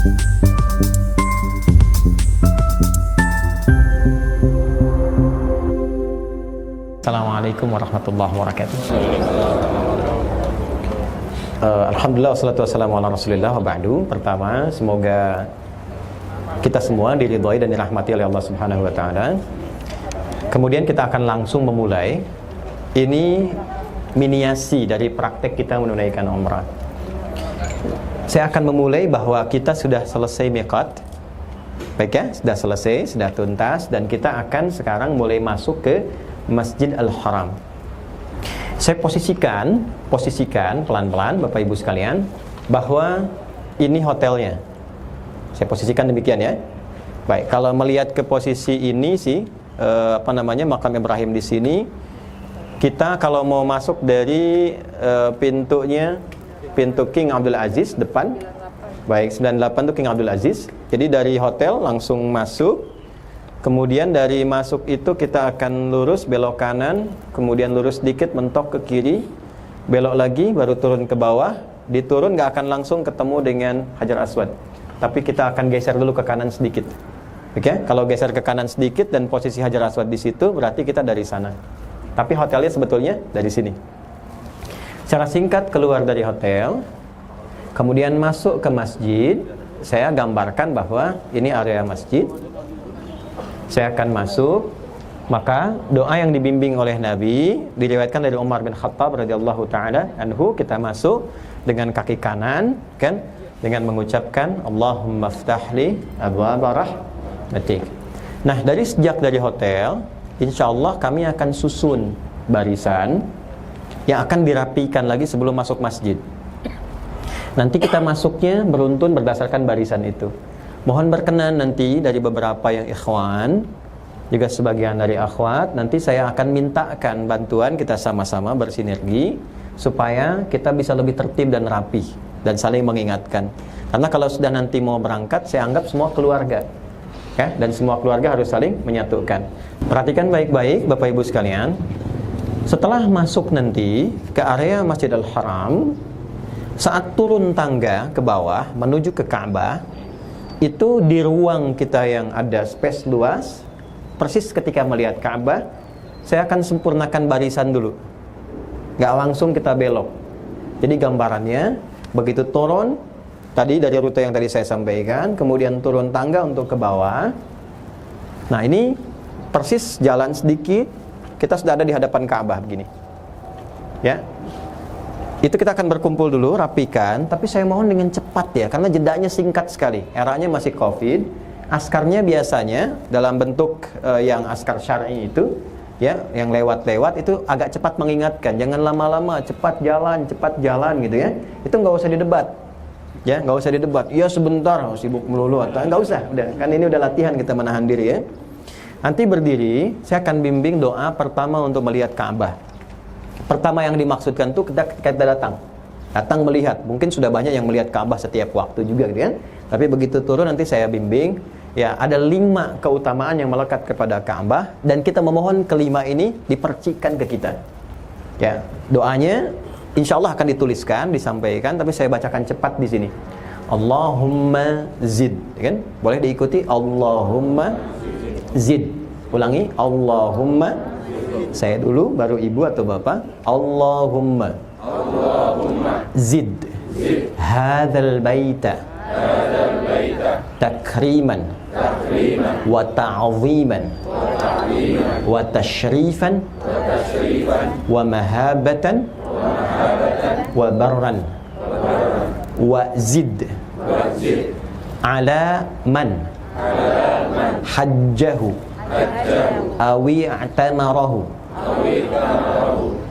Assalamualaikum warahmatullahi wabarakatuh. Alhamdulillah wassalatu wassalamu ala rasulillah wa ba'du. Pertama, semoga kita semua diridhoi dan dirahmati oleh Allah Subhanahu wa taala. Kemudian kita akan langsung memulai. Ini miniasi dari praktek kita menunaikan umrah. Saya akan memulai bahwa kita sudah selesai miqat. Baik ya, sudah selesai, sudah tuntas, dan kita akan sekarang mulai masuk ke Masjid Al-Haram. Saya posisikan pelan-pelan Bapak Ibu sekalian bahwa ini hotelnya. Saya posisikan demikian ya. Baik, kalau melihat ke posisi ini sih makam Ibrahim di sini, kita kalau mau masuk dari pintu King Abdul Aziz depan. Baik, 98 itu King Abdul Aziz. Jadi dari hotel langsung masuk. Kemudian dari masuk itu kita akan lurus belok kanan, kemudian lurus sedikit mentok ke kiri, belok lagi baru turun ke bawah. Diturun nggak akan langsung ketemu dengan Hajar Aswad, tapi kita akan geser dulu ke kanan sedikit. Oke, kalau geser ke kanan sedikit dan posisi Hajar Aswad di situ, berarti kita dari sana. Tapi hotelnya sebetulnya dari sini. Secara singkat keluar dari hotel, kemudian masuk ke masjid. Saya gambarkan bahwa ini area masjid. Saya akan masuk, maka doa yang dibimbing oleh Nabi diriwayatkan dari Umar bin Khattab radhiyallahu taala anhu, kita masuk dengan kaki kanan kan, dengan mengucapkan Allahumma ftahli abwaaba rahmatik. Nah, dari hotel, insyaallah kami akan susun barisan yang akan dirapikan lagi sebelum masuk masjid. Nanti kita masuknya beruntun berdasarkan barisan itu. Mohon berkenan nanti dari beberapa yang ikhwan, juga sebagian dari akhwat, nanti saya akan mintakan bantuan, kita sama-sama bersinergi supaya kita bisa lebih tertib dan rapi dan saling mengingatkan. Karena kalau sudah nanti mau berangkat, saya anggap semua keluarga ya, dan semua keluarga harus saling menyatukan. Perhatikan baik-baik Bapak Ibu sekalian. Setelah masuk nanti ke area Masjid Al-Haram, saat turun tangga ke bawah menuju ke Ka'bah, itu di ruang kita yang ada space luas, persis ketika melihat Ka'bah, saya akan sempurnakan barisan dulu, nggak langsung kita belok. Jadi gambarannya, begitu turun tadi dari rute yang tadi saya sampaikan, kemudian turun tangga untuk ke bawah. Nah, ini persis jalan sedikit, kita sudah ada di hadapan Ka'bah begini ya. Itu kita akan berkumpul dulu, rapikan, tapi saya mohon dengan cepat ya, karena jedanya singkat sekali. Eranya masih Covid. Askarnya biasanya dalam bentuk yang askar syar'i itu ya, yang lewat-lewat itu agak cepat mengingatkan, jangan lama-lama, cepat jalan gitu ya. Itu nggak usah didebat. Ya, nggak usah didebat. Iya sebentar, sibuk melulu atau nggak usah. Udah, kan ini udah latihan kita menahan diri ya. Nanti berdiri, saya akan bimbing doa pertama untuk melihat Ka'bah. Pertama yang dimaksudkan tuh kita datang melihat. Mungkin sudah banyak yang melihat Ka'bah setiap waktu juga gitu kan. Tapi begitu turun nanti saya bimbing ya, ada 5 keutamaan yang melekat kepada Ka'bah, dan kita memohon kelima ini dipercikan ke kita. Ya, doanya insyaallah akan dituliskan, disampaikan, tapi saya bacakan cepat di sini. Allahumma zid, kan? Boleh diikuti, Allahumma zid. Ulangi, Allahumma. Saya dulu, baru ibu atau bapak. Allahumma zid hadzal baita takriman wa ta'ziman wa tashrifan wa mahabatan wa barran wa zid ala man hajjahu awi i'tamarahu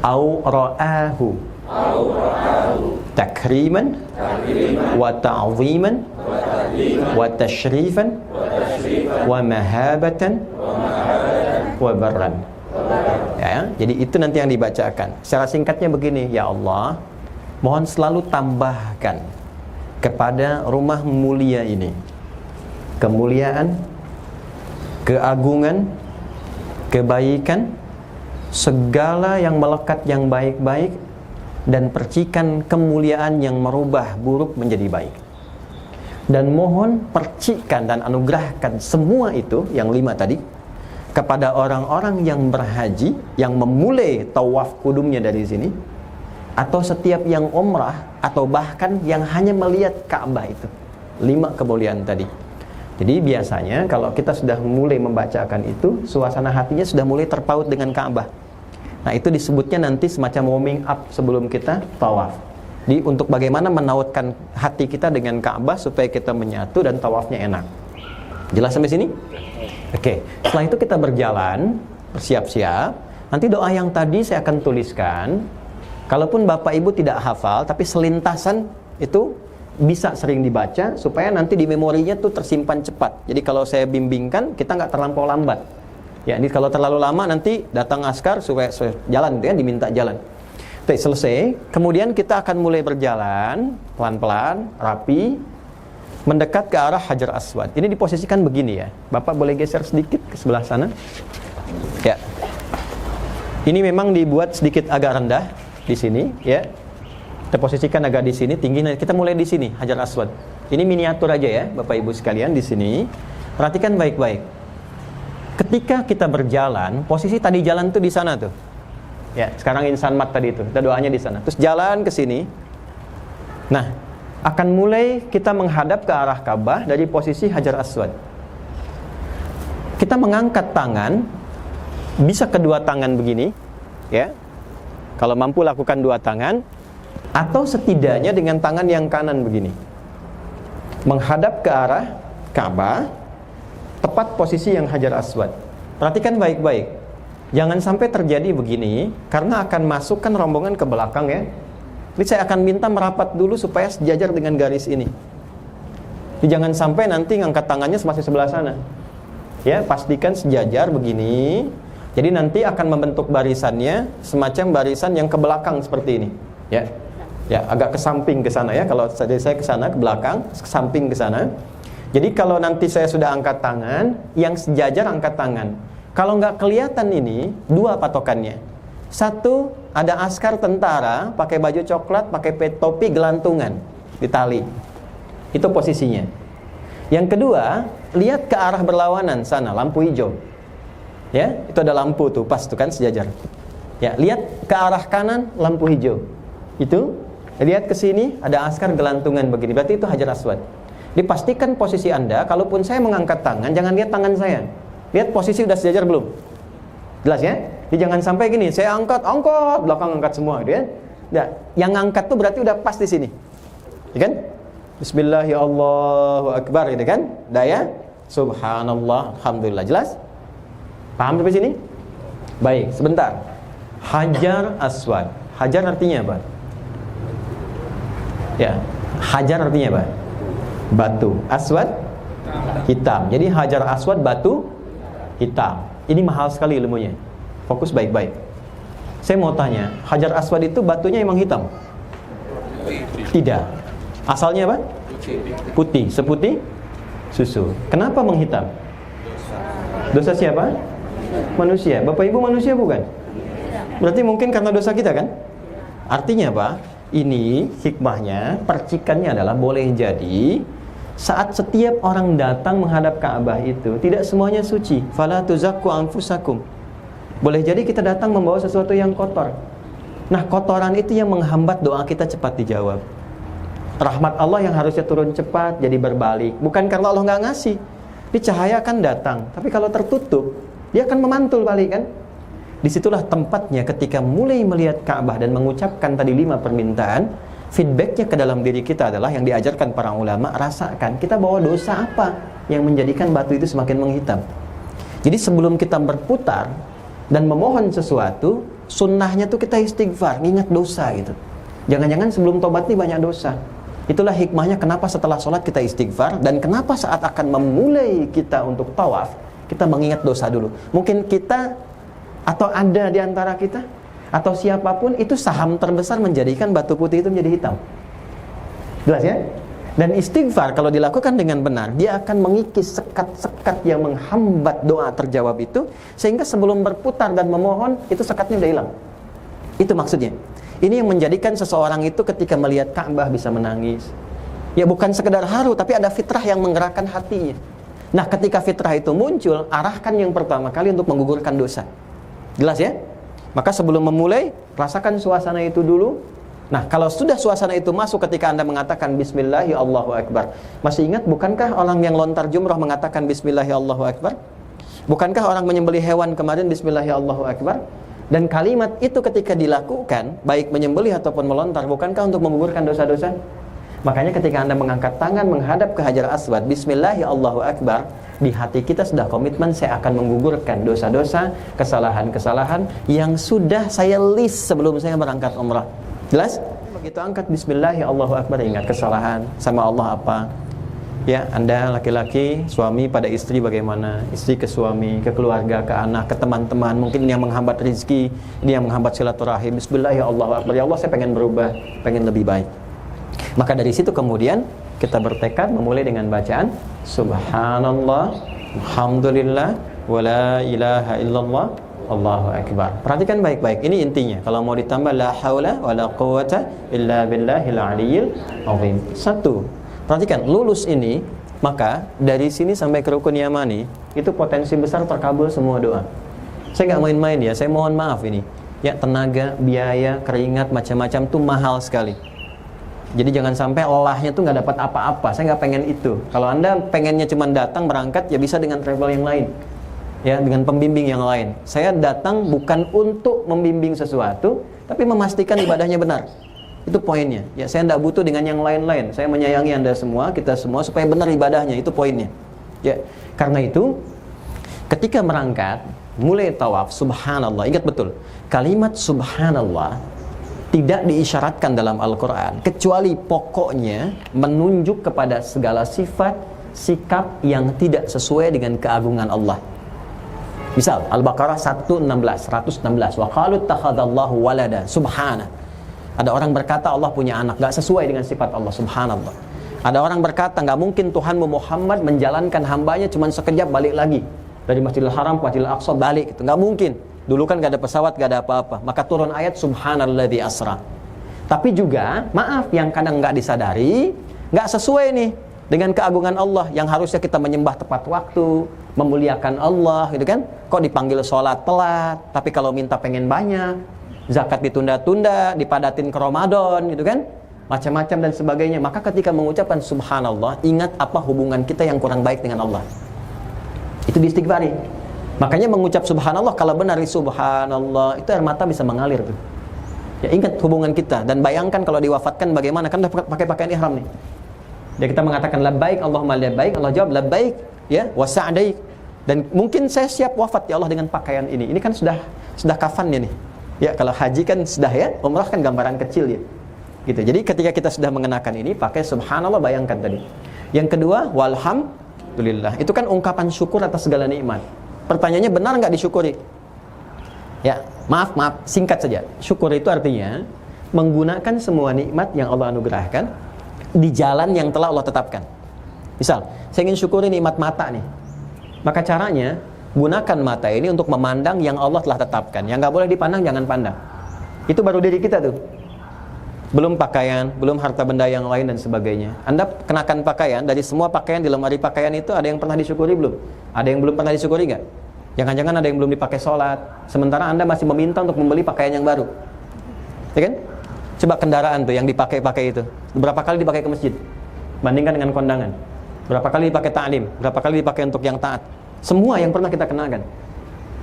au ra'ahu takriman wa ta'ziman wa tashrifan wa mahabatan wa barran. Ya, jadi itu nanti yang dibacakan. Secara singkatnya begini, ya Allah, mohon selalu tambahkan kepada rumah mulia ini kemuliaan, keagungan, kebaikan, segala yang melekat yang baik-baik, dan percikan kemuliaan yang merubah buruk menjadi baik. dan mohon percikan dan anugerahkan semua itu yang 5 tadi kepada orang-orang yang berhaji, yang memulai tawaf kudumnya dari sini, atau setiap yang umrah, atau bahkan yang hanya melihat Ka'bah itu. 5 kemuliaan tadi. Jadi biasanya kalau kita sudah mulai membacakan itu, suasana hatinya sudah mulai terpaut dengan Ka'bah. Nah, itu disebutnya nanti semacam warming up sebelum kita tawaf. Jadi untuk bagaimana menautkan hati kita dengan Ka'bah supaya kita menyatu dan tawafnya enak. Jelas sampai sini? Oke. Setelah itu kita berjalan, bersiap-siap. Nanti doa yang tadi saya akan tuliskan. Kalaupun Bapak Ibu tidak hafal, tapi selintasan itu bisa sering dibaca supaya nanti di memorinya tuh tersimpan cepat. Jadi kalau saya bimbingkan, kita nggak terlampau lambat. Ya, ini kalau terlalu lama nanti datang askar supaya jalan, ya, diminta jalan. Oke, selesai. Kemudian kita akan mulai berjalan pelan-pelan, rapi, mendekat ke arah Hajar Aswad. Ini diposisikan begini ya. Bapak boleh geser sedikit ke sebelah sana. Ya. Ini memang dibuat sedikit agak rendah di sini, ya. Kita posisikan agak di sini, tinggi. Kita mulai di sini, Hajar Aswad. Ini miniatur aja ya, Bapak Ibu sekalian di sini. Perhatikan baik-baik. Ketika kita berjalan, posisi tadi jalan tuh di sana tuh. Ya, sekarang insan mat tadi itu. Kita doanya di sana. Terus jalan ke sini. Nah, akan mulai kita menghadap ke arah Ka'bah dari posisi Hajar Aswad. Kita mengangkat tangan, bisa kedua tangan begini, ya. Kalau mampu lakukan 2 tangan, atau setidaknya dengan tangan yang kanan begini, menghadap ke arah Ka'bah, tepat posisi yang Hajar Aswad. Perhatikan baik-baik, jangan sampai terjadi begini, karena akan masukkan rombongan ke belakang ya. Jadi saya akan minta merapat dulu supaya sejajar dengan garis ini. Jadi jangan sampai nanti ngangkat tangannya masih sebelah sana. Ya, pastikan sejajar begini. Jadi nanti akan membentuk barisannya semacam barisan yang ke belakang seperti ini. Ya. Ya, agak ke samping ke sana ya. Kalau saya ke sana ke belakang, ke samping ke sana. Jadi kalau nanti saya sudah angkat tangan, yang sejajar angkat tangan. Kalau nggak kelihatan ini, 2 patokannya. 1, ada askar tentara pakai baju coklat, pakai topi gelantungan di tali. Itu posisinya. Yang kedua, lihat ke arah berlawanan sana, lampu hijau. Ya, itu ada lampu tuh, pas tuh kan sejajar. Ya, lihat ke arah kanan, lampu hijau. Itu, lihat ke sini ada askar gelantungan begini. Berarti itu Hajar Aswad. Dipastikan posisi Anda, kalaupun saya mengangkat tangan, jangan lihat tangan saya. Lihat posisi udah sejajar belum? Jelas ya? Jadi jangan sampai gini, saya angkat, belakang angkat semua gitu ya. Nah, yang angkat tuh berarti udah pas di sini. Ya kan? Bismillahirrahmanirrahim gitu kan? Daya, subhanallah, alhamdulillah. Jelas? Paham sampai sini? Baik, sebentar. Hajar Aswad. Hajar artinya apa? Ya, hajar artinya apa? Batu. Aswad hitam. Jadi Hajar Aswad batu hitam. Ini mahal sekali ilmunya. Fokus baik-baik. Saya mau tanya, Hajar Aswad itu batunya emang hitam? Tidak. Asalnya apa? Putih. Seputih susu. Kenapa menghitam? Dosa siapa? Manusia. Bapak Ibu manusia bukan? Berarti mungkin karena dosa kita kan? Artinya apa? Ini hikmahnya, percikannya adalah boleh jadi saat setiap orang datang menghadap Ka'bah itu tidak semuanya suci. Fala tuzakku anfusakum. Boleh jadi kita datang membawa sesuatu yang kotor. Nah, kotoran itu yang menghambat doa kita cepat dijawab. Rahmat Allah yang harusnya turun cepat jadi berbalik. Bukan karena Allah nggak ngasih. Ini cahaya akan datang, tapi kalau tertutup, dia akan memantul balik kan? Disitulah tempatnya ketika mulai melihat Ka'bah dan mengucapkan tadi 5 permintaan, feedbacknya ke dalam diri kita adalah yang diajarkan para ulama, rasakan kita bawa dosa apa yang menjadikan batu itu semakin menghitam. Jadi sebelum kita berputar dan memohon sesuatu, sunnahnya tuh kita istighfar, ngingat dosa gitu. Jangan-jangan sebelum tobat nih banyak dosa. Itulah hikmahnya kenapa setelah sholat kita istighfar, dan kenapa saat akan memulai kita untuk tawaf, kita mengingat dosa dulu. Mungkin kita atau ada di antara kita atau siapapun itu saham terbesar menjadikan batu putih itu menjadi hitam. Jelas ya? Dan istighfar kalau dilakukan dengan benar, dia akan mengikis sekat-sekat yang menghambat doa terjawab itu, sehingga sebelum berputar dan memohon itu sekatnya udah hilang. Itu maksudnya. Ini yang menjadikan seseorang itu ketika melihat Ka'bah bisa menangis, Ya bukan sekedar haru, tapi ada fitrah yang menggerakkan hatinya. Nah ketika fitrah itu muncul, arahkan yang pertama kali untuk menggugurkan dosa. Jelas ya? Maka sebelum memulai, rasakan suasana itu dulu. Nah kalau sudah suasana itu masuk ketika Anda mengatakan Bismillahi Allahu Akbar. Masih ingat bukankah orang yang lontar jumrah mengatakan Bismillahi Allahu Akbar? Bukankah orang menyembelih hewan kemarin Bismillahi Allahu Akbar? Dan kalimat itu ketika dilakukan, baik menyembelih ataupun melontar, bukankah untuk menggugurkan dosa-dosa? Makanya ketika Anda mengangkat tangan menghadap ke Hajar Aswad, Bismillahi Allahu Akbar, di hati kita sudah komitmen saya akan menggugurkan dosa-dosa, kesalahan-kesalahan yang sudah saya list sebelum saya berangkat umrah. Jelas? Begitu angkat Bismillahi Allahu Akbar, ingat kesalahan sama Allah apa? Ya, Anda laki-laki, suami pada istri bagaimana? Istri ke suami, ke keluarga, ke anak, ke teman-teman. Mungkin ini yang menghambat rezeki, ini yang menghambat silaturahim. Bismillahirrahmanirrahim, Allahu Akbar. Ya Allah, saya pengen berubah, pengen lebih baik. Maka dari situ kemudian kita bertekad memulai dengan bacaan Subhanallah, Alhamdulillah, wala ilaha illallah, Allahu Akbar. Perhatikan baik-baik, ini intinya. Kalau mau ditambah la haula wala quwata illa billahil aliyyil azim. Satu, perhatikan, lulus ini, maka dari sini sampai ke rukun yamani itu potensi besar terkabul semua doa. Saya nggak main-main ya, saya mohon maaf ini. Ya, tenaga, biaya, keringat, macam-macam tuh mahal sekali. Jadi jangan sampai lelahnya tuh nggak dapat apa-apa. Saya nggak pengen itu. Kalau Anda pengennya cuma datang berangkat, ya bisa dengan travel yang lain, ya dengan pembimbing yang lain. Saya datang bukan untuk membimbing sesuatu, tapi memastikan ibadahnya benar. Itu poinnya. Ya saya tidak butuh dengan yang lain-lain. Saya menyayangi Anda semua, kita semua supaya benar ibadahnya. Itu poinnya. Ya karena itu, ketika berangkat, mulai tawaf, Subhanallah. Ingat betul, kalimat Subhanallah tidak diisyaratkan dalam Al-Quran, kecuali pokoknya menunjuk kepada segala sifat, sikap yang tidak sesuai dengan keagungan Allah. Misal, Al-Baqarah 116, wa qalu takhadallahu walada, subhana. Ada orang berkata Allah punya anak, gak sesuai dengan sifat Allah, subhanallah. Ada orang berkata, gak mungkin Tuhanmu Muhammad menjalankan hambanya cuma sekejap balik lagi. Dari Masjidil Haram ke Masjidil Aqsa balik, gitu. Gak mungkin. Dulu kan gak ada pesawat, gak ada apa-apa. Maka turun ayat Subhanalladzi asra. Tapi juga, maaf, yang kadang gak disadari, gak sesuai nih dengan keagungan Allah. Yang harusnya kita menyembah tepat waktu, memuliakan Allah, gitu kan. Kok dipanggil sholat telat, tapi kalau minta pengen banyak. Zakat ditunda-tunda, dipadatin ke Ramadan, gitu kan. Macam-macam dan sebagainya. Maka ketika mengucapkan Subhanallah, ingat apa hubungan kita yang kurang baik dengan Allah. Itu diistighfari. Makanya mengucap Subhanallah, kalau benar Subhanallah, itu air mata bisa mengalir tuh. Ya ingat hubungan kita. Dan bayangkan kalau diwafatkan bagaimana, kan udah pakai pakaian ihram nih. Ya kita mengatakan labbaik Allahumma labbaik, Allah jawab labbaik ya wa sa'daik. Dan mungkin saya siap wafat ya Allah dengan pakaian ini. Ini kan sudah kafannya nih. Ya kalau haji kan sudah ya, umrah kan gambaran kecil ya. Gitu. Jadi ketika kita sudah mengenakan ini, pakai Subhanallah, bayangkan tadi. Yang kedua, walhamdulillah. Itu kan ungkapan syukur atas segala nikmat. Pertanyaannya, benar nggak disyukuri? Ya, maaf, singkat saja. Syukur itu artinya menggunakan semua nikmat yang Allah anugerahkan di jalan yang telah Allah tetapkan. Misal, saya ingin syukuri nikmat mata nih. Maka caranya, gunakan mata ini untuk memandang yang Allah telah tetapkan. Yang nggak boleh dipandang, jangan pandang. Itu baru diri kita tuh. Belum pakaian, belum harta benda yang lain dan sebagainya. Anda kenakan pakaian, dari semua pakaian di lemari pakaian itu ada yang pernah disyukuri belum? Ada yang belum pernah disyukuri nggak? Jangan-jangan ada yang belum dipakai sholat, sementara Anda masih meminta untuk membeli pakaian yang baru. Ya kan? Coba kendaraan tuh yang dipakai-pakai itu, berapa kali dipakai ke masjid? Bandingkan dengan kondangan. Berapa kali dipakai ta'lim? Berapa kali dipakai untuk yang taat? Semua yang pernah kita kenakan.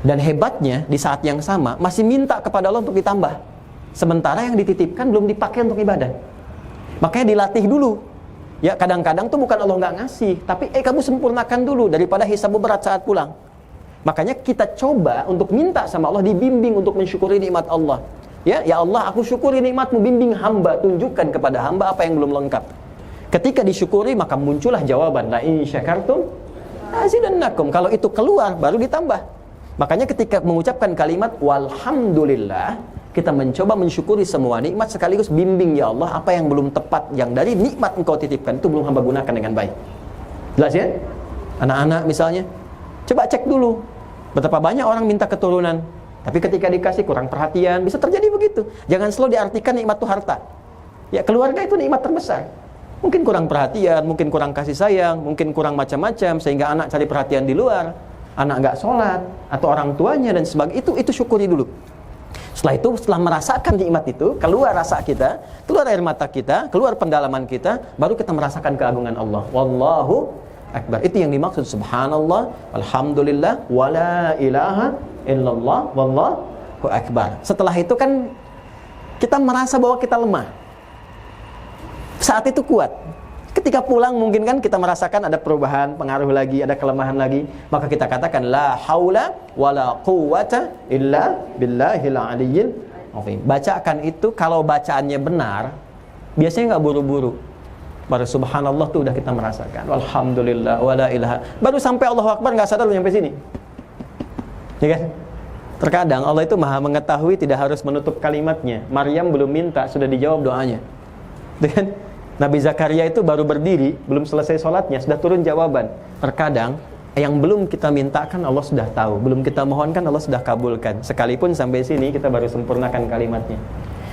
Dan hebatnya, di saat yang sama, masih minta kepada Allah untuk ditambah. Sementara yang dititipkan belum dipakai untuk ibadah. Makanya dilatih dulu. Ya kadang-kadang tuh bukan Allah nggak ngasih, tapi kamu sempurnakan dulu daripada hisabmu berat saat pulang. Makanya kita coba untuk minta sama Allah, dibimbing untuk mensyukuri nikmat Allah. Ya Allah, aku syukuri nikmatmu, bimbing hamba, tunjukkan kepada hamba apa yang belum lengkap. Ketika disyukuri, maka muncullah jawaban, la in syakartum azidannakum. Kalau itu keluar, baru ditambah. Makanya ketika mengucapkan kalimat walhamdulillah, kita mencoba mensyukuri semua nikmat sekaligus bimbing ya Allah, apa yang belum tepat, yang dari nikmat engkau titipkan itu belum hamba gunakan dengan baik. Jelas ya? Anak-anak misalnya, coba cek dulu. Betapa banyak orang minta keturunan, tapi ketika dikasih kurang perhatian, bisa terjadi begitu. Jangan selalu diartikan nikmat itu harta. Ya keluarga itu nikmat terbesar. Mungkin kurang perhatian, mungkin kurang kasih sayang, mungkin kurang macam-macam, sehingga anak cari perhatian di luar, anak nggak sholat, atau orang tuanya dan sebagainya. Itu syukuri dulu. Setelah itu, setelah merasakan nikmat itu, keluar rasa kita, keluar air mata kita, keluar pendalaman kita, baru kita merasakan keagungan Allah. Wallahu akbar. Itu yang dimaksud subhanallah, alhamdulillah, wala ilaha illallah, wallahu akbar. Setelah itu kan kita merasa bahwa kita lemah. Saat itu kuat. Ketika pulang mungkin kan kita merasakan ada perubahan, pengaruh lagi, ada kelemahan lagi. Maka kita katakan la haula wala quwwata illa billahil aliyyil azim. Bacakan itu, kalau bacaannya benar, biasanya nggak buru-buru. Baru subhanallah tuh udah kita merasakan. Alhamdulillah wala ilaha. Baru sampai Allahu akbar nggak sadar sampai sini. Ya kan? Terkadang Allah itu Maha mengetahui, tidak harus menutup kalimatnya. Maryam belum minta, sudah dijawab doanya. Kan? Nabi Zakaria itu baru berdiri, belum selesai sholatnya, sudah turun jawaban. Terkadang yang belum kita mintakan Allah sudah tahu, belum kita mohonkan Allah sudah kabulkan. Sekalipun sampai sini kita baru sempurnakan kalimatnya.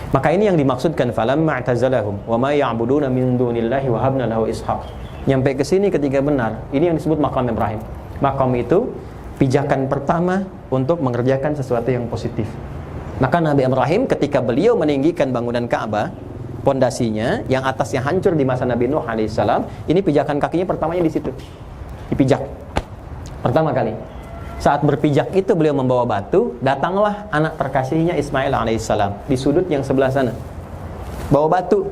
Maka ini yang dimaksudkan falamma i'tazalahum wa ma ya'buduna min dunillahi wa habna lahu ishaq. Nyampai ke sini ketika benar, ini yang disebut maqam Ibrahim. Maqam itu pijakan pertama untuk mengerjakan sesuatu yang positif. Maka Nabi Ibrahim ketika beliau meninggikan bangunan Ka'bah, pondasinya yang atasnya hancur di masa Nabi Nuh alaihissalam, ini pijakan kakinya pertamanya di situ, dipijak pertama kali. Saat berpijak itu beliau membawa batu, datanglah anak terkasihnya Ismail alaihissalam di sudut yang sebelah sana, bawa batu.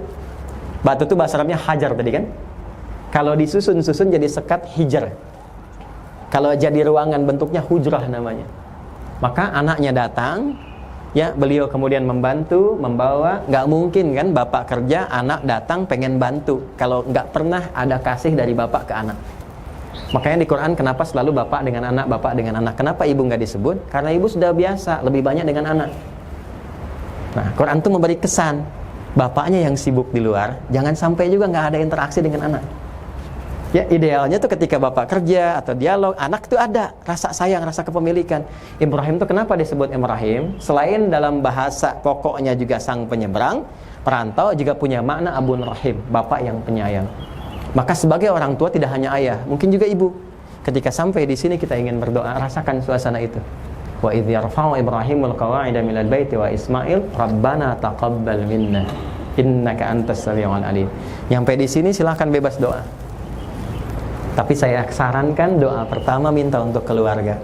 Batu itu bahasa Arabnya hajar tadi kan. Kalau disusun-susun jadi sekat hijar. Kalau jadi ruangan bentuknya hujrah namanya. Maka anaknya datang, ya, beliau kemudian membantu, membawa. Nggak mungkin kan bapak kerja, anak datang pengen bantu kalau nggak pernah ada kasih dari bapak ke anak. Makanya di Quran kenapa selalu bapak dengan anak, bapak dengan anak. Kenapa ibu nggak disebut? Karena ibu sudah biasa, lebih banyak dengan anak. Nah, Quran tuh memberi kesan, bapaknya yang sibuk di luar, jangan sampai juga nggak ada interaksi dengan anak. Ya, idealnya tuh ketika bapak kerja atau dialog, anak tuh ada rasa sayang, rasa kepemilikan. Ibrahim tuh kenapa disebut Ibrahim? Selain dalam bahasa pokoknya juga sang penyeberang, perantau, juga punya makna Abun Rahim, bapak yang penyayang. Maka sebagai orang tua tidak hanya ayah, mungkin juga ibu. Ketika sampai di sini kita ingin berdoa, rasakan suasana itu. Wa idh yarfa'u Ibrahimul qawa'ida minal baiti wa Ismail Rabbana taqabbal minna innaka antas samiul alim. Sampai di sini silahkan bebas doa. Tapi saya sarankan doa pertama minta untuk keluarga,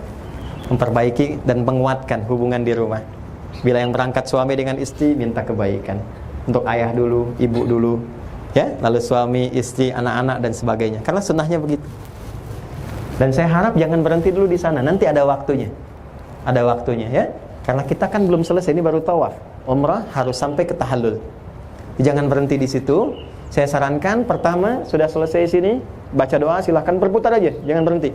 memperbaiki dan menguatkan hubungan di rumah. Bila yang berangkat suami dengan istri, minta kebaikan untuk ayah dulu, ibu dulu, ya, lalu suami, istri, anak-anak dan sebagainya. Karena sunnahnya begitu. Dan saya harap jangan berhenti dulu di sana. Nanti ada waktunya, ya. Karena kita kan belum selesai, ini baru tawaf. Umrah harus sampai ke tahallul. Jangan berhenti di situ. Saya sarankan pertama sudah selesai sini, baca doa, silahkan berputar aja, jangan berhenti.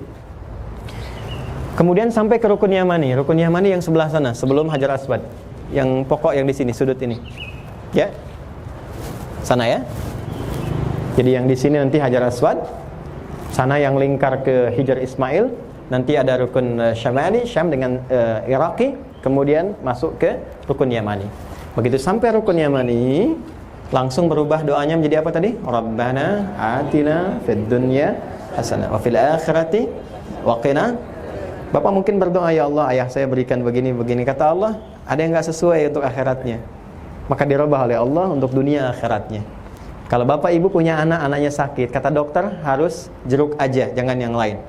Kemudian sampai ke Rukun Yamani. Rukun Yamani yang sebelah sana, sebelum Hajar Aswad. Yang pokok yang di sini, sudut ini. Ya. Sana ya. Jadi yang di sini nanti Hajar Aswad. Sana yang lingkar ke Hijr Ismail. Nanti ada Rukun Syamali, Syam dengan Iraqi. Kemudian masuk ke Rukun Yamani. Begitu sampai Rukun Yamani, langsung berubah doanya menjadi apa tadi? Rabbana atina fid dunya hasanah wa fil akhirati wa qina. Bapak mungkin berdoa, ya Allah, ayah saya berikan begini. Kata Allah, ada yang enggak sesuai untuk akhiratnya. Maka dirubah oleh Allah untuk dunia akhiratnya. Kalau bapak ibu punya anak, anaknya sakit, kata dokter harus jeruk aja, jangan yang lain.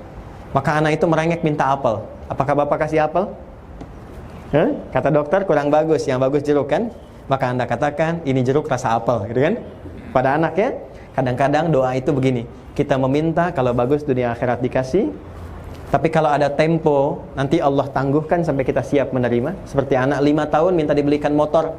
Maka anak itu merengek minta apel. Apakah bapak kasih apel? Kata dokter kurang bagus, yang bagus jeruk kan? Maka Anda katakan ini jeruk rasa apel, gitu kan? Pada anak ya. Kadang-kadang doa itu begini, kita meminta kalau bagus dunia akhirat dikasih, tapi kalau ada tempo nanti Allah tangguhkan sampai kita siap menerima. Seperti anak 5 tahun minta dibelikan motor,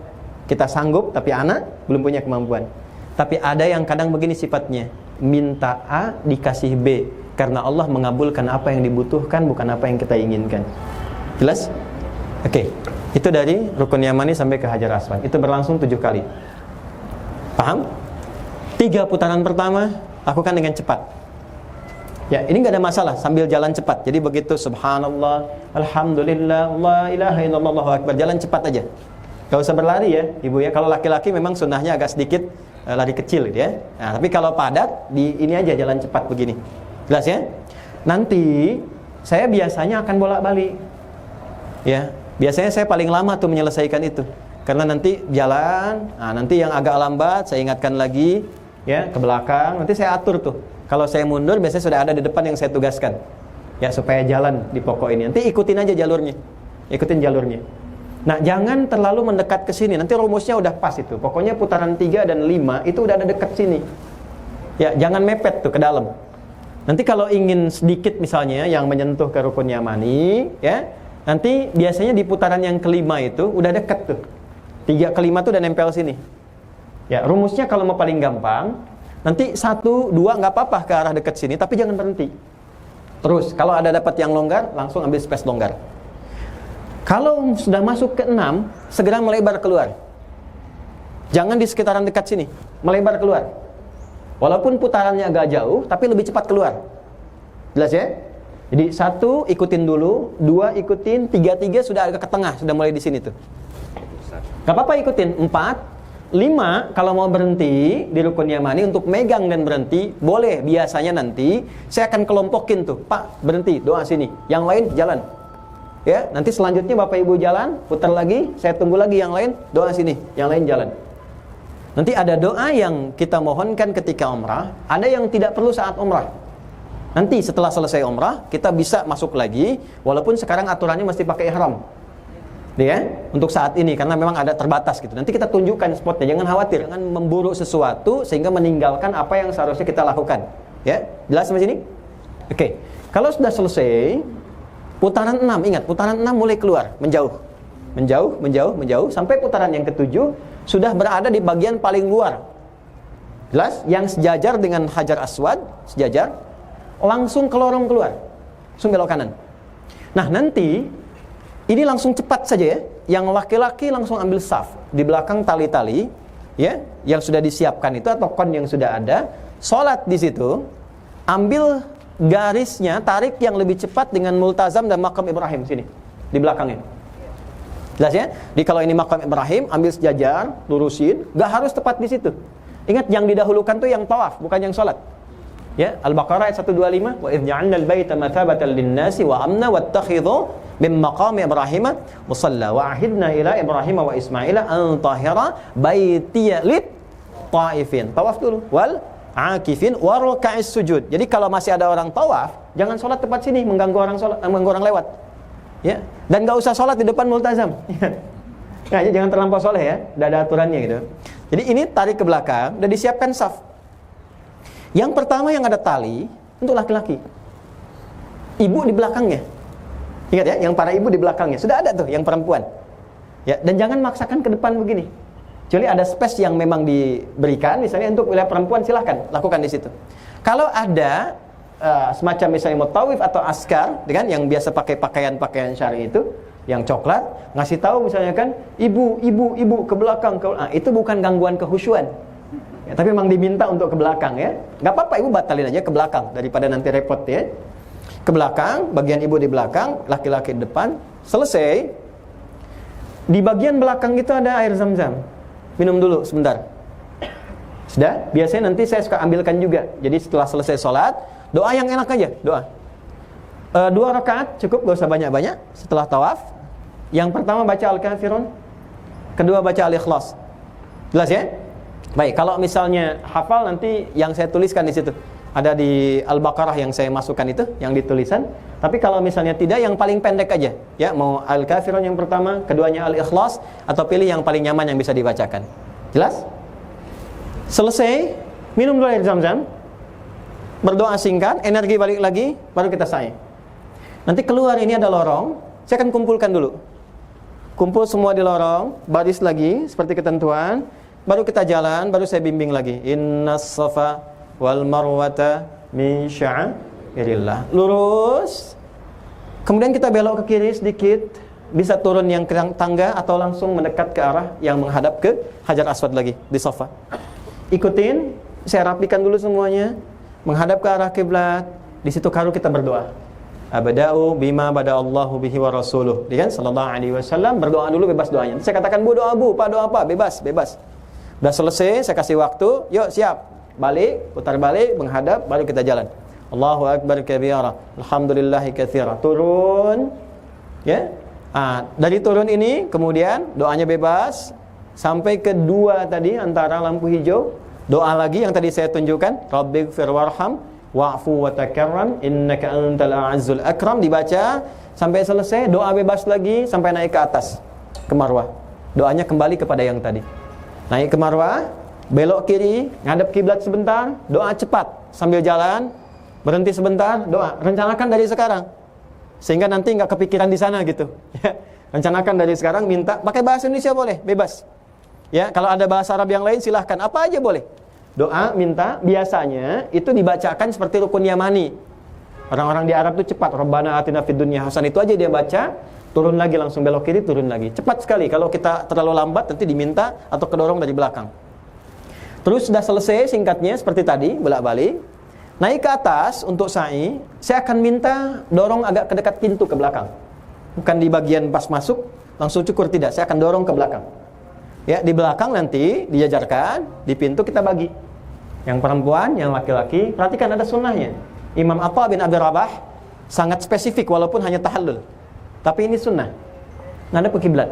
kita sanggup tapi anak belum punya kemampuan. Tapi ada yang kadang begini sifatnya, minta A dikasih B, karena Allah mengabulkan apa yang dibutuhkan, bukan apa yang kita inginkan. Jelas? Oke. Itu dari Rukun Yamani sampai ke Hajar Aswad. Itu berlangsung 7 kali. Paham? 3 putaran pertama lakukan dengan cepat. Ya, ini nggak ada masalah sambil jalan cepat. Jadi begitu subhanallah, alhamdulillah, la ilaha illallah, Allahu akbar, jalan cepat aja. Gak usah berlari ya ibu ya. Kalau laki-laki memang sunnahnya agak sedikit lari kecil gitu ya. Nah, tapi kalau padat di ini aja jalan cepat begini. Jelas ya? Nanti saya biasanya akan bolak-balik. Ya, biasanya saya paling lama tuh menyelesaikan itu. Karena nanti jalan, nah nanti yang agak lambat saya ingatkan lagi ya ke belakang, nanti saya atur tuh. Kalau saya mundur biasanya sudah ada di depan yang saya tugaskan. Ya, supaya jalan di pokok ini. Nanti ikutin aja jalurnya. Ikutin jalurnya. Nah, jangan terlalu mendekat ke sini. Nanti rumusnya udah pas itu. Pokoknya putaran 3 dan 5 itu udah ada dekat sini. Ya, jangan mepet tuh ke dalam. Nanti kalau ingin sedikit misalnya yang menyentuh ke rukun yamani, ya, nanti biasanya di putaran yang kelima itu udah dekat tuh. 3 ke 5 tuh udah nempel sini. Ya, rumusnya kalau mau paling gampang, nanti 1, 2 nggak apa-apa ke arah dekat sini, tapi jangan berhenti. Terus, kalau ada dapat yang longgar, langsung ambil space longgar. Kalau sudah masuk ke 6, segera melebar keluar. Jangan di sekitaran dekat sini, melebar keluar. Walaupun putarannya agak jauh, tapi lebih cepat keluar. Jelas ya? Jadi 1 ikutin dulu, 2 ikutin, 3 sudah agak ke tengah, sudah mulai di sini tuh. Gak apa-apa ikutin. 4, 5 kalau mau berhenti di rukun yamani untuk megang dan berhenti, boleh. Biasanya nanti saya akan kelompokin tuh, Pak berhenti, doa sini, yang lain jalan. Ya, nanti selanjutnya Bapak Ibu jalan, putar lagi, saya tunggu lagi yang lain, doa sini, yang lain jalan. Nanti ada doa yang kita mohonkan ketika umrah, ada yang tidak perlu saat umrah. Nanti setelah selesai umrah, kita bisa masuk lagi, walaupun sekarang aturannya mesti pakai ihram. Ya, untuk saat ini, karena memang ada terbatas gitu. Nanti kita tunjukkan spotnya, jangan khawatir, jangan memburu sesuatu sehingga meninggalkan apa yang seharusnya kita lakukan. Ya, jelas sampai sini? Oke, kalau sudah selesai, putaran 6, ingat, putaran 6 mulai keluar, menjauh, sampai putaran yang ke-7 sudah berada di bagian paling luar. Jelas? Yang sejajar dengan Hajar Aswad, sejajar, langsung ke lorong keluar, langsung belok kanan. Nah, nanti ini langsung cepat saja ya. Yang laki-laki langsung ambil saf di belakang tali-tali, ya, yang sudah disiapkan itu atau kon yang sudah ada. Sholat di situ, ambil garisnya, tarik yang lebih cepat dengan multazam dan makam Ibrahim sini di belakangnya. Jelas ya? Jadi kalau ini makam Ibrahim, ambil sejajar, lurusin, gak harus tepat di situ. Ingat yang didahulukan tuh yang tawaf, bukan yang sholat. Ya, Al-Baqarah ayat 125, wa idh ja'alna al-baita mathabatan lin-nasi wa amna wattakhidhu min maqami Ibrahim musalla wa ahidna ila Ibrahim wa Ismaila an tahira baitiya lit taifin. Tawaf dulu, wal akifin wa ruka'is sujud. Jadi kalau masih ada orang tawaf, jangan sholat tepat sini, mengganggu orang sholat, mengganggu orang lewat. Ya, dan enggak usah sholat di depan multazam. Nah, jangan terlampau soleh ya, udah ada aturannya gitu. Jadi ini tarik ke belakang, udah disiapkan saf. Yang pertama yang ada tali untuk laki-laki, ibu di belakangnya. Ingat ya, yang para ibu di belakangnya. Sudah ada tuh yang perempuan. Ya, dan jangan maksakan ke depan begini. Kecuali ada space yang memang diberikan, misalnya untuk wilayah perempuan, silahkan lakukan di situ. Kalau ada semacam misalnya mutawif atau askar, dengan yang biasa pakai pakaian syar'i itu, yang coklat, ngasih tahu misalnya kan, ibu ke belakang. Itu bukan gangguan kehusyuan. Ya, tapi memang diminta untuk ke belakang ya. Gak apa-apa, ibu batalin aja ke belakang daripada nanti repot ya. Ke belakang, bagian ibu di belakang, laki-laki di depan. Selesai. Di bagian belakang itu ada air zam-zam. Minum dulu sebentar. Sudah? Biasanya nanti saya suka ambilkan juga. Jadi setelah selesai sholat, doa yang enak aja, doa. 2 rakaat cukup, gak usah banyak-banyak. Setelah tawaf, yang pertama baca Al-Kafirun, kedua baca Al-Ikhlas. Jelas ya? Baik, kalau misalnya hafal nanti yang saya tuliskan di situ. Ada di Al-Baqarah yang saya masukkan itu, yang ditulisan. Tapi kalau misalnya tidak, yang paling pendek aja. Ya, mau Al-Kafirun yang pertama, keduanya Al-Ikhlas, atau pilih yang paling nyaman yang bisa dibacakan. Jelas? Selesai, minum dulu air zam-zam. Berdoa singkat, energi balik lagi, baru kita sa'i. Nanti keluar ini ada lorong, saya akan kumpulkan dulu. Kumpul semua di lorong, baris lagi, seperti ketentuan. Baru kita jalan, baru saya bimbing lagi. Innas safa wal marwata min sya'airillah. Lurus. Kemudian kita belok ke kiri sedikit, bisa turun yang tangga atau langsung mendekat ke arah yang menghadap ke Hajar Aswad lagi di Safa. Ikutin, saya rapikan dulu semuanya, menghadap ke arah kiblat. Di situ baru kita berdoa. Abda'u bima bada Allahu bihi wa rasuluh. Dia kan sallallahu alaihi wasallam berdoa dulu bebas doanya. Saya katakan, "Bu, doa Bu, Pak doa apa?" Bebas. Udah selesai, saya kasih waktu, "Yuk, siap." Balik, putar balik, menghadap, baru kita jalan. Allahu akbar kabira. Alhamdulillahi katsira. Turun. Ya. Dari turun ini kemudian doanya bebas sampai kedua tadi antara lampu hijau, doa lagi yang tadi saya tunjukkan, Rabbighfir warham wa'fu wa takarram innaka antal a'azzul akram, dibaca sampai selesai, doa bebas lagi sampai naik ke atas ke Marwah. Doanya kembali kepada yang tadi. Naik ke Marwah, belok kiri, ngadep kiblat sebentar, doa cepat sambil jalan, berhenti sebentar, doa. Rencanakan dari sekarang sehingga nanti nggak kepikiran di sana gitu. Rencanakan dari sekarang, minta pakai bahasa Indonesia boleh, bebas. Ya, kalau ada bahasa Arab yang lain silahkan, apa aja boleh. Doa, minta, biasanya itu dibacakan seperti rukun Yamani. Orang-orang di Arab itu cepat, Rabbana atina fid dunya hasanah, itu aja dia baca, turun lagi langsung belok kiri, turun lagi. Cepat sekali. Kalau kita terlalu lambat nanti diminta atau kedorong dari belakang. Terus sudah selesai singkatnya seperti tadi, bolak-balik. Naik ke atas untuk sa'i, saya akan minta dorong agak ke dekat pintu ke belakang. Bukan di bagian pas masuk langsung cukur, tidak. Saya akan dorong ke belakang. Ya, di belakang nanti dijajarkan, di pintu kita bagi. Yang perempuan, yang laki-laki, perhatikan ada sunnahnya. Imam Atha bin Abi Rabah sangat spesifik walaupun hanya tahallul. Tapi ini sunnah. Ngadap ke kiblat.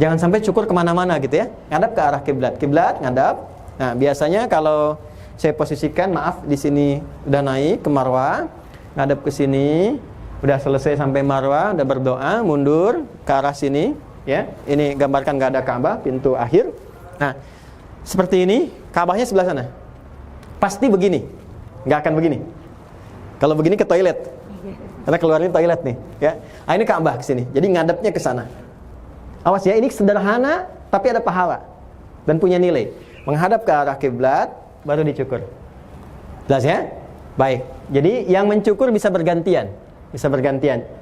Jangan sampai cukur kemana-mana gitu ya. Ngadap ke arah kiblat. Kiblat, ngadap. Nah, biasanya kalau saya posisikan, maaf, di sini udah naik ke Marwah, ngadap ke sini, udah selesai sampai Marwah, udah berdoa, mundur ke arah sini, ya. Ini gambarkan nggak ada Ka'bah, pintu akhir. Nah, seperti ini, Ka'bahnya sebelah sana. Pasti begini, nggak akan begini. Kalau begini ke toilet, karena keluarnya toilet nih, ya. Ini Ka'bah ke sini, jadi ngadapnya ke sana. Awas ya, ini sederhana tapi ada pahala dan punya nilai. Menghadap ke arah kiblat, baru dicukur. Jelas ya? Baik. Jadi yang mencukur bisa bergantian.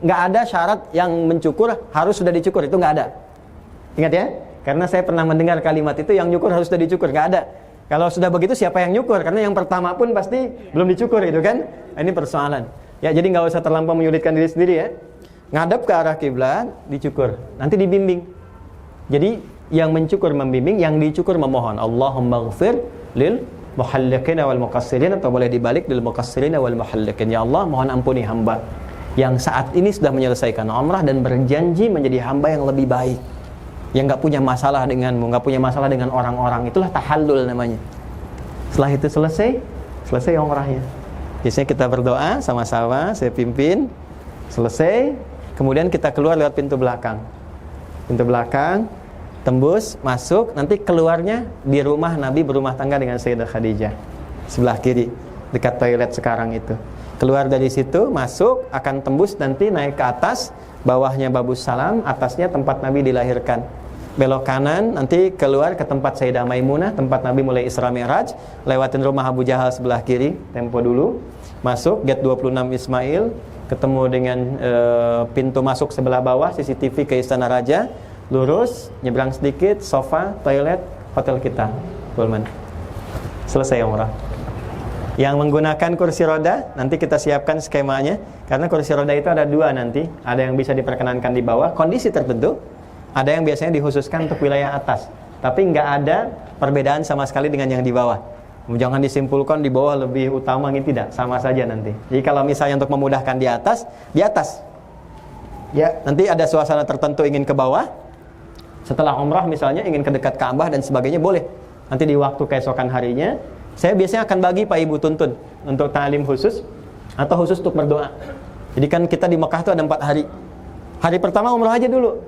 Nggak ada syarat yang mencukur harus sudah dicukur, itu nggak ada. Ingat ya? Karena saya pernah mendengar kalimat itu, yang nyukur harus sudah dicukur, nggak ada. Kalau sudah begitu siapa yang nyukur? Karena yang pertama pun pasti belum dicukur itu kan? Ini persoalan. Ya, jadi nggak usah terlampau menyulitkan diri sendiri ya. Ngadap ke arah kiblat, dicukur. Nanti dibimbing. Jadi yang mencukur membimbing, yang dicukur memohon. Allahumma ghfir lil muhalliqin wal muqassirin, atau boleh dibalik lil muqassirin wal muhalliqin. Ya Allah, mohon ampuni hamba yang saat ini sudah menyelesaikan umrah dan berjanji menjadi hamba yang lebih baik, yang nggak punya masalah denganmu, nggak punya masalah dengan orang-orang. Itulah tahallul namanya. Setelah itu selesai umrahnya. Biasanya kita berdoa sama-sama, saya pimpin, selesai, kemudian kita keluar lewat pintu belakang, tembus, masuk, nanti keluarnya di rumah Nabi berumah tangga dengan Sayyidah Khadijah, sebelah kiri, dekat toilet sekarang itu. Keluar dari situ, masuk, akan tembus nanti naik ke atas, bawahnya Babus Salam, atasnya tempat Nabi dilahirkan. Belok kanan, nanti keluar ke tempat Sayyidah Maimunah, tempat Nabi mulai Isra Mi'raj, lewatin rumah Abu Jahal sebelah kiri, tempo dulu, masuk, gate 26 Ismail, ketemu dengan pintu masuk sebelah bawah, CCTV ke Istana Raja, lurus, nyebrang sedikit, sofa, toilet, hotel kita, Pullman. Selesai umrah. Yang menggunakan kursi roda, nanti kita siapkan skemanya, karena kursi roda itu ada dua nanti, ada yang bisa diperkenankan di bawah, kondisi tertentu, ada yang biasanya dikhususkan untuk wilayah atas, tapi nggak ada perbedaan sama sekali dengan yang di bawah. Jangan disimpulkan di bawah lebih utama, ini tidak, sama saja nanti. Jadi kalau misalnya untuk memudahkan di atas. Ya, nanti ada suasana tertentu ingin ke bawah, setelah umrah misalnya ingin ke dekat Ka'bah dan sebagainya, boleh. Nanti di waktu keesokan harinya, saya biasanya akan bagi Pak Ibu tuntun untuk ta'lim khusus atau khusus untuk berdoa. Jadi kan kita di Mekah itu ada 4 hari. Hari pertama umrah aja dulu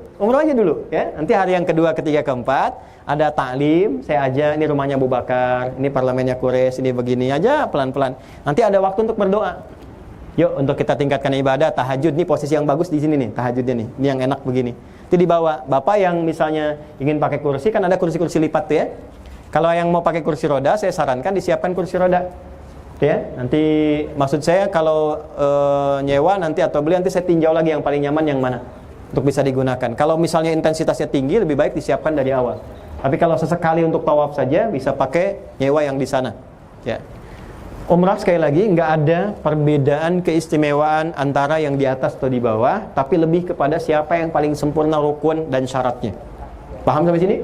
ya. Nanti hari yang kedua, ketiga, keempat ada ta'lim, saya ajak, ini rumahnya Abu Bakar, ini parlemennya Quraisy, ini begini aja pelan-pelan. Nanti ada waktu untuk berdoa. Yuk, untuk kita tingkatkan ibadah, tahajud, ini posisi yang bagus di sini nih, tahajudnya nih. Ini yang enak begini. Itu dibawa. Bapak yang misalnya ingin pakai kursi, kan ada kursi-kursi lipat tuh ya. Kalau yang mau pakai kursi roda, saya sarankan disiapkan kursi roda. Ya, nanti maksud saya kalau nyewa nanti atau beli, nanti saya tinjau lagi yang paling nyaman yang mana untuk bisa digunakan. Kalau misalnya intensitasnya tinggi, lebih baik disiapkan dari awal. Tapi kalau sesekali untuk tawaf saja, bisa pakai nyewa yang di sana. Ya. Umrah sekali lagi nggak ada perbedaan keistimewaan antara yang di atas atau di bawah, tapi lebih kepada siapa yang paling sempurna rukun dan syaratnya. Paham sampai sini?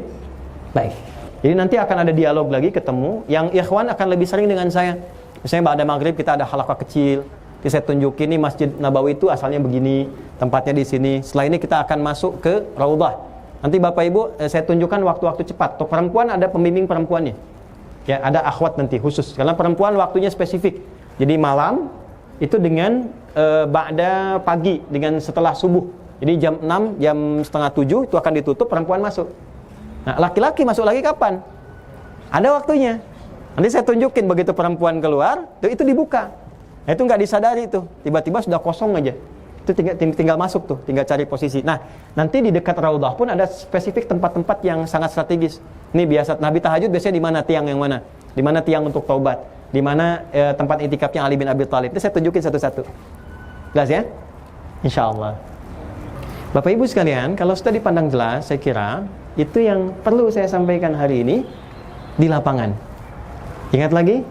Baik. Jadi nanti akan ada dialog lagi, ketemu. Yang ikhwan akan lebih sering dengan saya. Misalnya pada maghrib kita ada halaqah kecil. Jadi saya tunjukin nih Masjid Nabawi itu asalnya begini, tempatnya di sini. Setelah ini kita akan masuk ke Raudhah. Nanti Bapak Ibu saya tunjukkan waktu-waktu cepat. Untuk perempuan ada pembimbing perempuannya. Ya, ada akhwat nanti khusus karena perempuan waktunya spesifik. Jadi malam itu dengan ba'da pagi, dengan setelah subuh. Jadi jam 6, jam setengah 7 itu akan ditutup, perempuan masuk. Nah, laki-laki masuk lagi kapan? Ada waktunya. Nanti saya tunjukin begitu perempuan keluar, itu dibuka. Nah, itu nggak disadari tuh. Tiba-tiba sudah kosong aja. Itu tinggal masuk tuh, tinggal cari posisi. Nah, nanti di dekat Raudhah pun ada spesifik tempat-tempat yang sangat strategis. Ini biasa Nabi tahajud biasanya di mana, tiang yang mana? Di mana tiang untuk taubat? Di mana tempat itikafnya Ali bin Abi Thalib? Itu saya tunjukin satu-satu. Jelas ya? Insyaallah. Bapak Ibu sekalian, kalau sudah dipandang jelas, saya kira itu yang perlu saya sampaikan hari ini di lapangan. Ingat lagi,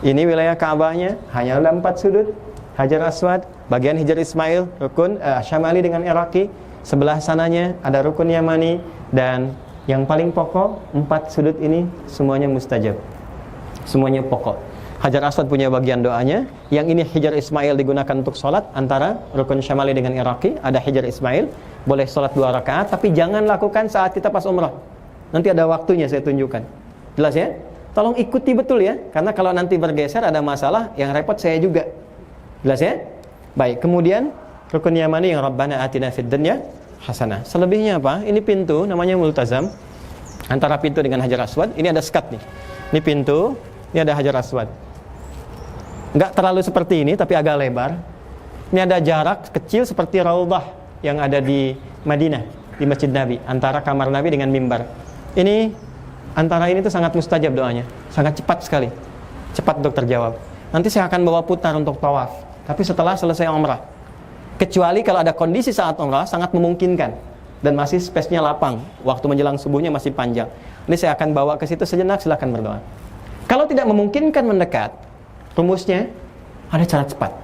ini wilayah Ka'bahnya hanya ada 4 sudut. Hajar Aswad, bagian Hijar Ismail, rukun Syamali dengan Iraqi, sebelah sananya ada rukun Yamani, dan yang paling pokok 4 sudut ini semuanya mustajab. Semuanya pokok. Hajar Aswad punya bagian doanya, yang ini Hijar Ismail digunakan untuk sholat antara rukun Syamali dengan Iraqi, ada Hijar Ismail, boleh sholat 2 rakaat, tapi jangan lakukan saat kita pas umrah. Nanti ada waktunya saya tunjukkan. Jelas ya? Tolong ikuti betul ya, karena kalau nanti bergeser ada masalah, yang repot saya juga. Jelas ya? Baik, kemudian rukun Yamani yang Rabbana atina fid dunya hasanah. Selebihnya apa? Ini pintu namanya multazam. Antara pintu dengan Hajar Aswad, ini ada sekat nih. Ini pintu, ini ada Hajar Aswad. Enggak terlalu seperti ini tapi agak lebar. Ini ada jarak kecil seperti Raudhah yang ada di Madinah, di Masjid Nabi, antara kamar Nabi dengan mimbar. Ini antara ini tuh sangat mustajab doanya. Sangat cepat sekali. Cepat untuk terjawab. Nanti saya akan bawa putar untuk tawaf. Tapi setelah selesai umrah. Kecuali kalau ada kondisi saat umrah sangat memungkinkan dan masih space-nya lapang, waktu menjelang subuhnya masih panjang. Ini saya akan bawa ke situ sejenak, silakan berdoa. Kalau tidak memungkinkan mendekat, rumusnya ada cara cepat.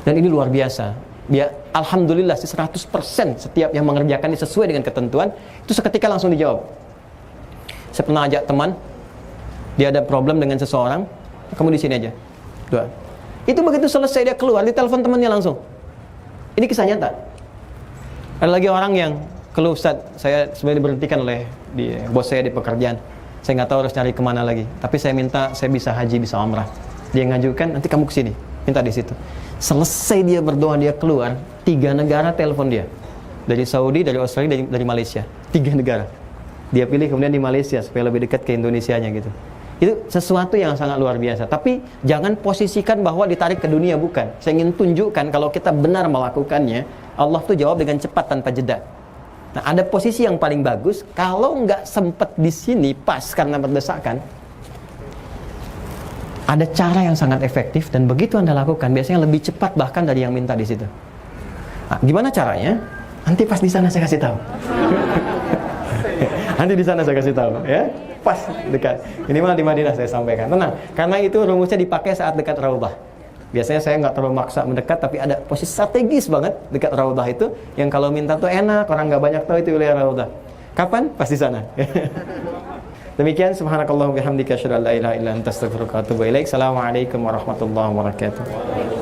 Dan ini luar biasa. Alhamdulillah 100% setiap yang mengerjakan ini sesuai dengan ketentuan, itu seketika langsung dijawab. Saya pernah ajak teman, dia ada problem dengan seseorang, kamu di sini aja. Doa. Itu begitu selesai dia keluar, ditelepon temannya langsung. Ini kisah nyata. Ada lagi orang yang keluh, Ustaz, saya sebenarnya diberhentikan oleh bos saya di pekerjaan. Saya nggak tahu harus cari kemana lagi. Tapi saya minta saya bisa haji, bisa umrah. Dia ngajukan, nanti kamu kesini, minta di situ. Selesai dia berdoa, dia keluar, 3 negara telepon dia. Dari Saudi, dari Australia, dari Malaysia. 3 negara. Dia pilih kemudian di Malaysia supaya lebih dekat ke Indonesianya gitu. Itu sesuatu yang sangat luar biasa. Tapi jangan posisikan bahwa ditarik ke dunia, bukan. Saya ingin tunjukkan kalau kita benar melakukannya, Allah tuh jawab dengan cepat tanpa jeda. Nah, ada posisi yang paling bagus. Kalau nggak sempet di sini pas karena berdesakan, ada cara yang sangat efektif dan begitu Anda lakukan, biasanya lebih cepat bahkan dari yang minta di situ. Nah, gimana caranya? Nanti pas di sana saya kasih tahu. Nanti di sana saya kasih tahu, ya. Pas dekat. Ini malah di Madinah saya sampaikan. Tenang, karena itu rumusnya dipakai saat dekat Raudhah. Biasanya saya nggak terlalu maksa mendekat, tapi ada posisi strategis banget dekat Raudhah itu, yang kalau minta tuh enak, orang nggak banyak tahu itu wilayah Raudhah. Kapan? Pas di sana. Demikian, subhanakallahumma bihamdika asyhadu an la ilaha illa anta astaghfiruka wa atubu ilaik. Assalamualaikum warahmatullahi wabarakatuh.